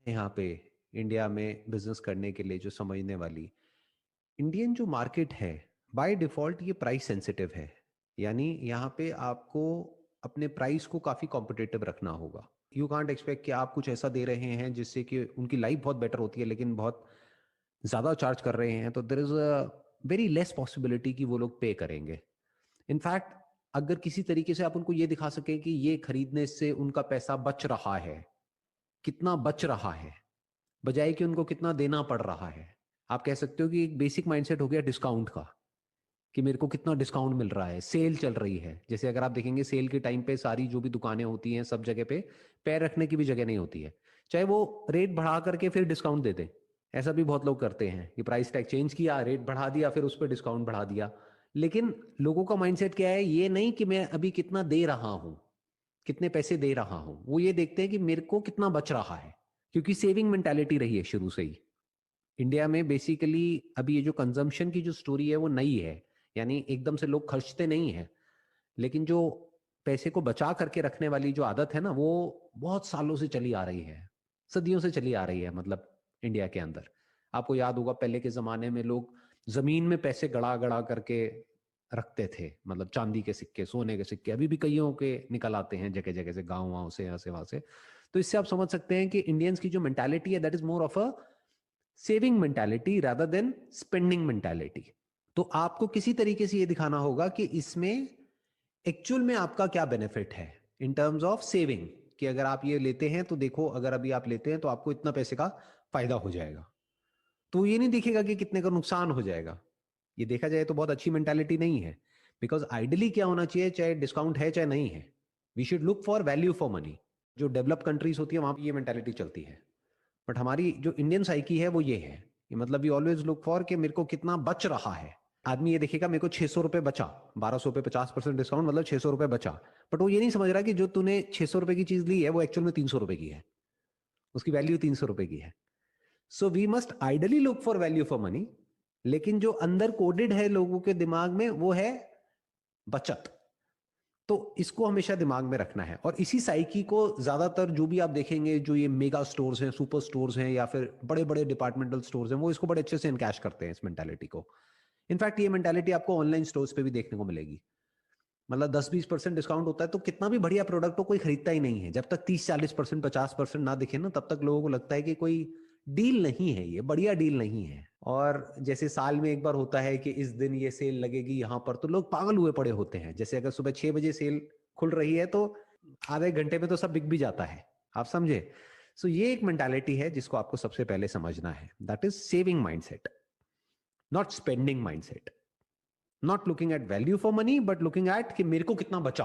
यहाँ पे इंडिया में बिजनेस करने के लिए जो समझने वाली, इंडियन जो मार्केट है बाय डिफॉल्ट ये प्राइस सेंसिटिव है। यानी यहाँ पे आपको अपने प्राइस को काफी कॉम्पिटिटिव रखना होगा। यू कांट एक्सपेक्ट कि आप कुछ ऐसा दे रहे हैं जिससे कि उनकी लाइफ बहुत बेटर होती है लेकिन बहुत ज्यादा चार्ज कर रहे हैं, तो there is a very less possibility कि वो लोग पे करेंगे। इनफैक्ट अगर किसी तरीके से आप उनको ये दिखा सकें कि ये खरीदने से उनका पैसा बच रहा है, कितना बच रहा है, बजाय कि उनको कितना देना पड़ रहा है। आप कह सकते हो कि एक बेसिक माइंडसेट हो गया डिस्काउंट का, कि मेरे को कितना डिस्काउंट मिल रहा है, सेल चल रही है। जैसे अगर आप देखेंगे सेल के टाइम पे सारी जो भी दुकानें होती हैं सब जगह पे पैर रखने की भी जगह नहीं होती है, चाहे वो रेट बढ़ा करके फिर डिस्काउंट दे दें। ऐसा भी बहुत लोग करते हैं कि प्राइस टैग चेंज किया, रेट बढ़ा दिया, फिर उस पर डिस्काउंट बढ़ा दिया। लेकिन लोगों का माइंडसेट क्या है, ये नहीं कि मैं अभी कितना दे रहा हूं, कितने पैसे दे रहा हूं, वो ये देखते हैं कि मेरे को कितना बच रहा है। क्योंकि सेविंग मेंटालिटी रही है शुरू से ही इंडिया में। बेसिकली अभी ये जो कंजम्पशन की जो स्टोरी है वो नई है, यानी एकदम से लोग खर्चते नहीं है, लेकिन जो पैसे को बचा करके रखने वाली जो आदत है ना, वो बहुत सालों से चली आ रही है, सदियों से चली आ रही है। मतलब इंडिया के अंदर आपको याद होगा पहले के जमाने में लोग जमीन में पैसे गड़ा गड़ा करके रखते थे, मतलब चांदी के सिक्के, सोने के सिक्के, अभी भी कईयों के निकल आते हैं जगह जगह से, गाँव वाँव से, यहाँ से वहां से। तो इससे आप समझ सकते हैं कि इंडियंस की जो मेंटालिटी है that is more of a saving mentality rather than spending mentality. तो आपको किसी तरीके से ये दिखाना होगा कि इसमें एक्चुअल में आपका क्या बेनिफिट है इन टर्म्स ऑफ सेविंग, कि अगर आप ये लेते हैं तो देखो, अगर अभी आप लेते हैं तो आपको इतना पैसे का फायदा हो जाएगा। तो ये नहीं दिखेगा कि कितने का नुकसान हो जाएगा। ये देखा जाए तो बहुत अच्छी मेंटालिटी नहीं है। बिकॉज आइडियली क्या होना चाहिए, चाहे डिस्काउंट है चाहे नहीं है, we should look for value for money. जो डेवलप कंट्रीज होती है वहां पर ये मेंटालिटी चलती है। बट हमारी जो इंडियन साइकी है वो ये है कि मतलब वी ऑलवेज लुक फॉर कि मेरे को कितना बच रहा है। आदमी ये देखेगा मेरे को 600 रुपए बचा, 1200 पे 50% डिस्काउंट, मतलब 600 रुपए बचा। बट वो ये नहीं समझ रहा कि जो तूने 600 रुपए की चीज ली है वो एक्चुअल में 300 रुपए की है, उसकी वैल्यू 300 रुपए की है। So we must ideally look for value for money, लेकिन जो अंदर कोडेड है लोगों के दिमाग में वो है बचत। तो इसको हमेशा दिमाग में रखना है। और इसी साइकी को ज्यादातर जो भी आप देखेंगे, जो ये मेगा स्टोर्स हैं, सुपर स्टोर्स हैं, या फिर बड़े बड़े डिपार्टमेंटल स्टोर्स हैं, वो इसको बड़े अच्छे से इनकैश करते हैं इस मेंटालिटी को। इनफैक्ट ये मेंटालिटी आपको ऑनलाइन स्टोर्स पे भी देखने को मिलेगी। मतलब 10-20% डिस्काउंट होता है तो कितना भी बढ़िया प्रोडक्ट हो कोई खरीदता ही नहीं है। जब तक 30-40%, 50% ना दिखे ना, तब तक लोगों को लगता है कि कोई डील नहीं है, ये बढ़िया डील नहीं है। और जैसे साल में एक बार होता है कि इस दिन ये सेल लगेगी यहाँ पर, तो लोग पागल हुए पड़े होते हैं। जैसे अगर सुबह 6 बजे सेल खुल रही है तो आधे घंटे में तो सब बिक भी जाता है, आप समझे। सो ये एक मेंटालिटी है जिसको आपको सबसे पहले समझना है, that is saving mindset, not spending mindset. Not looking at value for money but looking at कि मेरे को कितना बचा,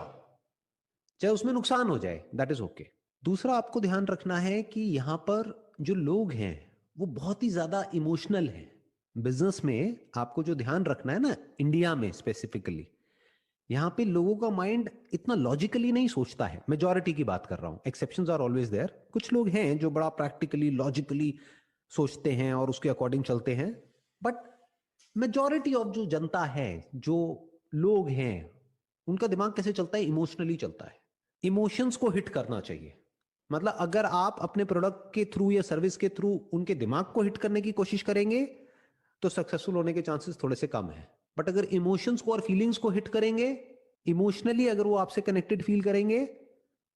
चाहे उसमें नुकसान हो जाए, दैट इज ओके। दूसरा आपको ध्यान रखना है कि यहां पर जो लोग हैं वो बहुत ही ज्यादा इमोशनल हैं। बिजनेस में आपको जो ध्यान रखना है ना, इंडिया में स्पेसिफिकली, यहां पे लोगों का माइंड इतना लॉजिकली नहीं सोचता है। मेजॉरिटी की बात कर रहा हूं, एक्सेप्शंस आर ऑलवेज देयर। कुछ लोग हैं जो बड़ा प्रैक्टिकली लॉजिकली सोचते हैं और उसके अकॉर्डिंग चलते हैं। बट मेजॉरिटी ऑफ जो जनता है, जो लोग हैं, उनका दिमाग कैसे चलता है, इमोशनली चलता है। इमोशंस को हिट करना चाहिए। मतलब अगर आप अपने प्रोडक्ट के थ्रू या सर्विस के थ्रू उनके दिमाग को हिट करने की कोशिश करेंगे तो सक्सेसफुल होने के चांसेस थोड़े से कम है। बट अगर इमोशंस को और फीलिंग्स को हिट करेंगे, इमोशनली अगर वो आपसे कनेक्टेड फील करेंगे,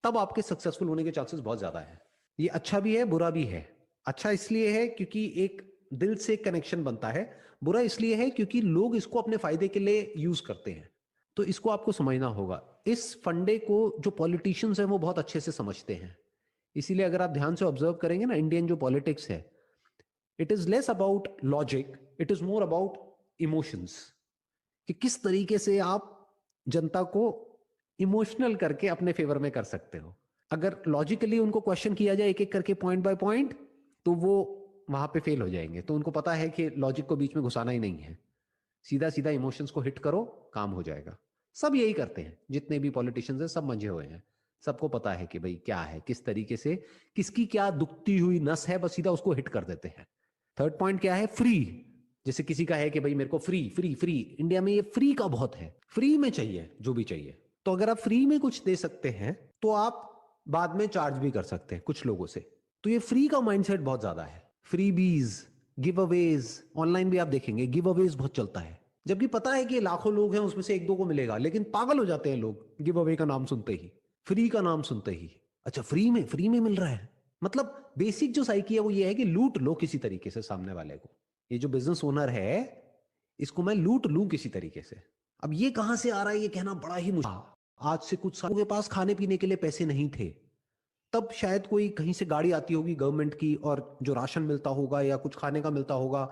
तब आपके सक्सेसफुल होने के चांसेस बहुत ज्यादा है। ये अच्छा भी है बुरा भी है। अच्छा इसलिए है क्योंकि एक दिल से कनेक्शन बनता है, बुरा इसलिए है क्योंकि लोग इसको अपने फायदे के लिए यूज करते हैं। तो इसको आपको समझना होगा। इस फंडे को जो पॉलिटिशियंस हैं वो बहुत अच्छे से समझते हैं। इसीलिए अगर आप ध्यान से ऑब्जर्व करेंगे ना, इंडियन जो पॉलिटिक्स है, it is less about logic, it is more about emotions. कि किस तरीके से आप जनता को इमोशनल करके अपने फेवर में कर सकते हो। अगर लॉजिकली उनको क्वेश्चन किया जाए एक एक करके, पॉइंट बाय पॉइंट, तो वो वहां पे फेल हो जाएंगे। तो उनको पता है कि लॉजिक को बीच में घुसाना ही नहीं है, सीधा सीधा इमोशंस को हिट करो, काम हो जाएगा। सब यही करते हैं, जितने भी पॉलिटिशियंस हैं सब मंझे हुए हैं। सबको पता है कि भाई क्या है, किस तरीके से, किसकी क्या दुखती हुई नस है, बस सीधा उसको हिट कर देते हैं। थर्ड पॉइंट क्या है, फ्री। जैसे किसी का है कि भाई मेरे को फ्री फ्री फ्री, इंडिया में ये फ्री का बहुत है, फ्री में चाहिए जो भी चाहिए। तो अगर आप फ्री में कुछ दे सकते हैं तो आप बाद में चार्ज भी कर सकते हैं कुछ लोगों से। तो ये फ्री का माइंडसेट बहुत ज्यादा है। फ्री बीज, गिव अवेज, ऑनलाइन भी आप देखेंगे गिव अवेज बहुत चलता है, जबकि पता है कि लाखों लोग हैं उसमें से एक दो को मिलेगा, लेकिन पागल हो जाते हैं लोग गिव अवे का नाम सुनते ही, फ्री का नाम सुनते ही। अच्छा फ्री में मिल रहा है, मतलब बेसिक जो साइकी है वो ये है कि लूट लो किसी तरीके से सामने वाले को। ये जो बिजनेस ओनर है इसको मैं लूट लूं किसी तरीके से। अब ये कहां से आ रहा है ये कहना बड़ा ही मुश्किल। आज से कुछ सालों के पास खाने पीने के लिए पैसे नहीं थे, तब शायद कोई कहीं से गाड़ी आती होगी गवर्नमेंट की और जो राशन मिलता होगा या कुछ खाने का मिलता होगा,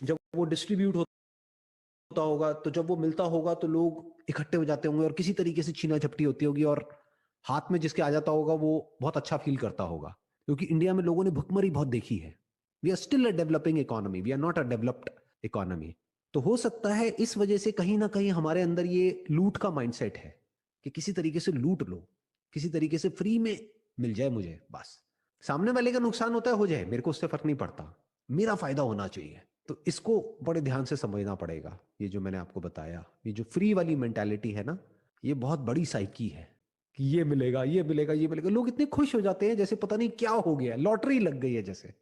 जब वो डिस्ट्रीब्यूट होता होगा तो जब वो मिलता होगा तो लोग इकट्ठे हो जाते होंगे और किसी तरीके से छीना झपटी होती होगी और हाथ में जिसके आ जाता होगा वो बहुत अच्छा फील करता होगा। क्योंकि इंडिया में लोगों ने भुखमरी बहुत देखी है। We are still a developing economy, we are not a developed economy. तो हो सकता है इस वजह से कहीं ना कहीं हमारे अंदर ये लूट का माइंडसेट है कि किसी तरीके से लूट लो, किसी तरीके से फ्री में मिल जाए मुझे, बस सामने वाले का नुकसान होता है हो जाए, मेरे को उससे फर्क नहीं पड़ता, मेरा फायदा होना चाहिए। तो इसको बड़े ध्यान से समझना पड़ेगा। ये जो मैंने आपको बताया, ये जो फ्री वाली मेंटालिटी है ना, ये बहुत बड़ी साइकी है कि ये मिलेगा ये मिलेगा ये मिलेगा, लोग इतने खुश हो जाते हैं जैसे पता नहीं क्या हो गया, लॉटरी लग गई है जैसे।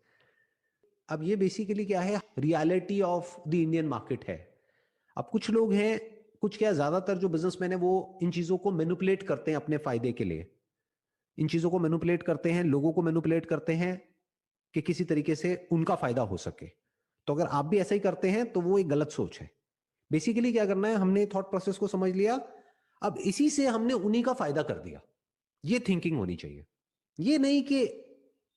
अब ये बेसिकली क्या है, reality of the Indian market है। अब कुछ लोग हैं, कुछ क्या ज्यादातर जो बिजनेसमैन है वो इन चीजों को मैनिपुलेट करते हैं अपने फायदे के लिए, इन चीजों को मैनिपुलेट करते हैं, लोगों को मैनिपुलेट करते हैं कि किसी तरीके से उनका फायदा हो सके। तो अगर आप भी ऐसा ही करते हैं तो वो एक गलत सोच है। बेसिकली क्या करना है, हमने थॉट प्रोसेस को समझ लिया, अब इसी से हमने उन्हीं का फायदा कर दिया, ये थिंकिंग होनी चाहिए। ये नहीं कि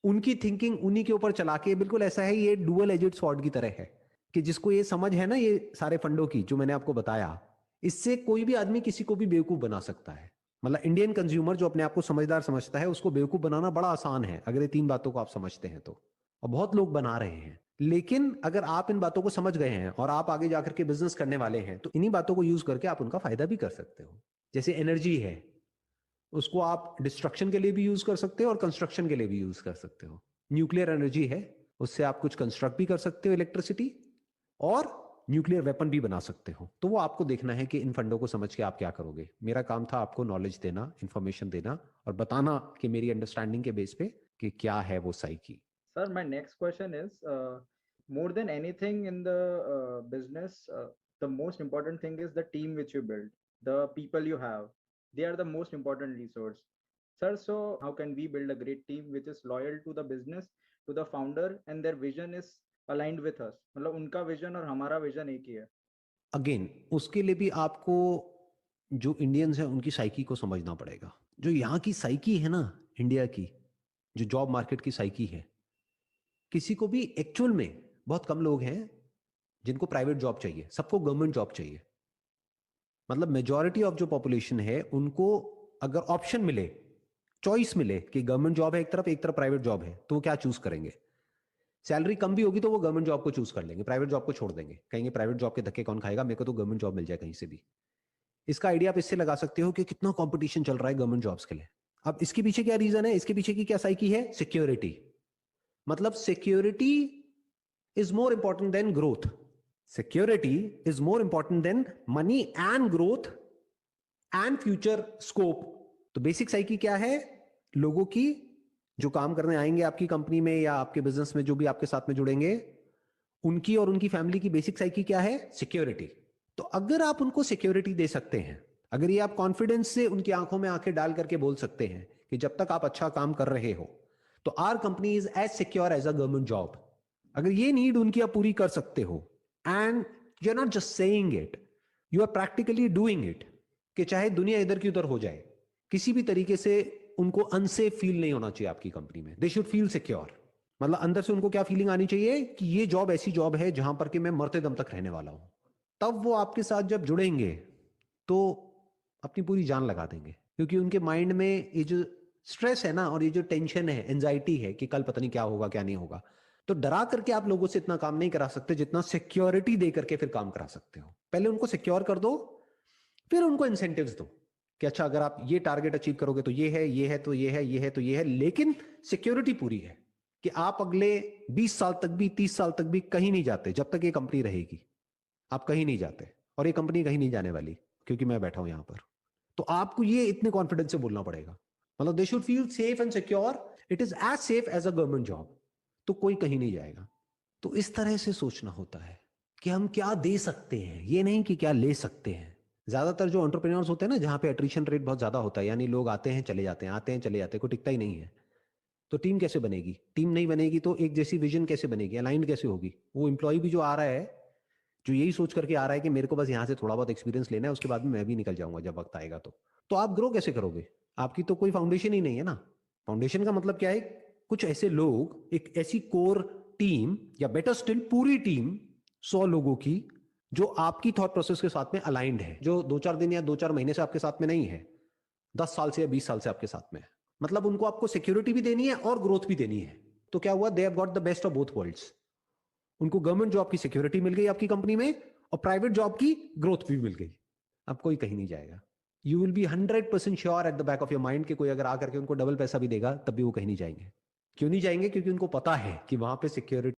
उनकी थिंकिंग उन्हीं के ऊपर चला के, बिल्कुल ऐसा है, ये डुअल एजेड स्वॉर्ड की तरह है कि जिसको ये समझ है ना ये सारे फंडों की जो मैंने आपको बताया, इससे कोई भी आदमी किसी को भी बेवकूफ बना सकता है। मतलब इंडियन कंज्यूमर जो अपने आप को समझदार समझता है उसको बेवकूफ बनाना बड़ा आसान है अगर ये तीन बातों को आप समझते हैं तो, और बहुत लोग बना रहे हैं। लेकिन अगर आप इन बातों को समझ गए हैं और आप आगे जाकर के बिजनेस करने वाले हैं तो इन्हीं बातों को यूज करके आप उनका फायदा भी कर सकते हो। जैसे एनर्जी है, उसको आप डिस्ट्रक्शन के लिए भी यूज कर सकते हो और कंस्ट्रक्शन के लिए भी यूज कर सकते हो। न्यूक्लियर एनर्जी है, उससे आप कुछ कंस्ट्रक्ट भी कर सकते हो इलेक्ट्रिसिटी, और न्यूक्लियर वेपन भी बना सकते हो। तो वो आपको देखना है कि इन फंडों को समझ के आप क्या करोगे। मेरा काम था आपको नॉलेज देना, इंफॉर्मेशन देना और बताना कि मेरी अंडरस्टैंडिंग के बेस पे कि क्या है वो psyche. Sir, my next question is more than anything in the business, the most important thing is the team which you build, the people you have. They are the most important resource. Sir, so how can we build a great team which is loyal to the business, to the founder, and their vision is aligned with us? मतलब उनका vision और हमारा vision एक ही है। Again उसके लिए भी आपको जो इंडियंस हैं उनकी साइकी को समझना पड़ेगा। जो यहाँ की साइकी है ना, इंडिया की जो जॉब मार्केट की साइकी है, किसी को भी एक्चुअल में बहुत कम लोग हैं जिनको प्राइवेट जॉब चाहिए, सबको गवर्नमेंट जॉब चाहिए। मतलब मेजॉरिटी ऑफ जो पॉपुलेशन है उनको अगर ऑप्शन मिले, चॉइस मिले कि गवर्नमेंट जॉब है एक तरफ प्राइवेट जॉब है, तो वो क्या चूज करेंगे? सैलरी कम भी होगी तो वो गवर्नमेंट जॉब को चूज कर लेंगे, प्राइवेट जॉब को छोड़ देंगे, कहेंगे प्राइवेट जॉब के धक्के कौन खाएगा, मेरे को तो गवर्नमेंट जॉब मिल जाए कहीं से भी। इसका आइडिया आप इससे लगा सकते हो कि कितना कंपटीशन चल रहा है गवर्नमेंट जॉब्स के लिए। अब इसके पीछे क्या रीजन है, इसके पीछे की क्या साइकी है? सिक्योरिटी। मतलब security is more important than growth, security is more important than money and growth and future scope. तो बेसिक साइकी क्या है लोगों की, जो काम करने आएंगे आपकी कंपनी में या आपके बिजनेस में, जो भी आपके साथ में जुड़ेंगे, उनकी और उनकी फैमिली की बेसिक साइकी क्या है? सिक्योरिटी। तो अगर आप उनको सिक्योरिटी दे सकते हैं, अगर ये आप कॉन्फिडेंस से उनकी आंखों में आंखें डाल करके बोल सकते हैं कि जब तक आप अच्छा काम कर रहे हो तो our company is as secure as a government job, अगर ये नीड उनकी आप पूरी कर सकते हो, and you are not just saying it, you are practically doing it, कि चाहे दुनिया इधर की उधर हो जाए, किसी भी तरीके से उनको अनसेफ फील नहीं होना चाहिए आपकी कंपनी में, दे शुड फील सिक्योर। मतलब अंदर से उनको क्या फीलिंग आनी चाहिए कि ये जॉब ऐसी जॉब है जहां पर कि मैं मरते दम तक रहने वाला हूं। तब वो आपके साथ जब जुड़ेंगे तो अपनी पूरी जान लगा देंगे, क्योंकि उनके माइंड में ये जो स्ट्रेस है ना और ये जो टेंशन है, एंजाइटी है कि कल पता नहीं क्या होगा क्या नहीं होगा, तो डरा करके आप लोगों से इतना काम नहीं करा सकते जितना सिक्योरिटी दे करके फिर काम करा सकते हो। पहले उनको सिक्योर कर दो, फिर उनको इंसेंटिव्स दो कि अच्छा अगर आप ये टारगेट अचीव करोगे तो ये है, ये है तो ये है, ये है तो ये है, लेकिन सिक्योरिटी पूरी है कि आप अगले 20 साल तक भी 30 साल तक भी कहीं नहीं जाते, जब तक ये कंपनी रहेगी आप कहीं नहीं जाते, और ये कंपनी कहीं नहीं जाने वाली क्योंकि मैं बैठा हूं यहां पर। तो आपको ये इतने कॉन्फिडेंस से बोलना पड़ेगा। मतलब they should feel safe and secure, it is as safe as a government job, तो कोई कहीं नहीं जाएगा। तो इस तरह से सोचना होता है कि हम क्या दे सकते हैं, ये नहीं कि क्या ले सकते हैं। ज्यादातर जो एंटरप्रेन्योर्स होते हैं ना, जहां पे अट्रिशन रेट बहुत ज्यादा होता है, यानी लोग आते हैं चले जाते हैं, आते हैं चले जाते हैं, कोई टिकता ही नहीं है, तो टीम कैसे बनेगी? टीम नहीं बनेगी तो एक जैसी विजन कैसे बनेगी, अलाइंड कैसे होगी? वो एम्प्लॉय भी जो आ रहा है, जो यही सोच करके आ रहा है कि मेरे को बस यहाँ से थोड़ा बहुत एक्सपीरियंस लेना है, उसके बाद में मैं भी निकल जाऊंगा जब वक्त आएगा, तो आप ग्रो कैसे करोगे? आपकी तो कोई फाउंडेशन ही नहीं है ना। फाउंडेशन का मतलब क्या है? कुछ ऐसे लोग, एक ऐसी कोर टीम, या बेटर स्टिल पूरी टीम 100 लोगों की, जो आपकी थॉट प्रोसेस के साथ में अलाइंड है, जो 2-4 दिन या 2-4 महीने से आपके साथ में नहीं है, 10 साल से या 20 साल से आपके साथ में है। मतलब उनको आपको सिक्योरिटी भी देनी है और ग्रोथ भी देनी है। तो क्या हुआ? They have got the best of both worlds. उनको गवर्नमेंट जॉब की सिक्योरिटी मिल गई आपकी कंपनी में, और प्राइवेट जॉब की ग्रोथ भी मिल गई। अब कोई कहीं नहीं जाएगा। You will be 100% sure at the back of your mind कि कोई अगर आकर के उनको डबल पैसा भी देगा तब भी वो कहीं नहीं जाएंगे। क्यों नहीं जाएंगे? क्योंकि उनको पता है कि वहां पे सिक्योरिटी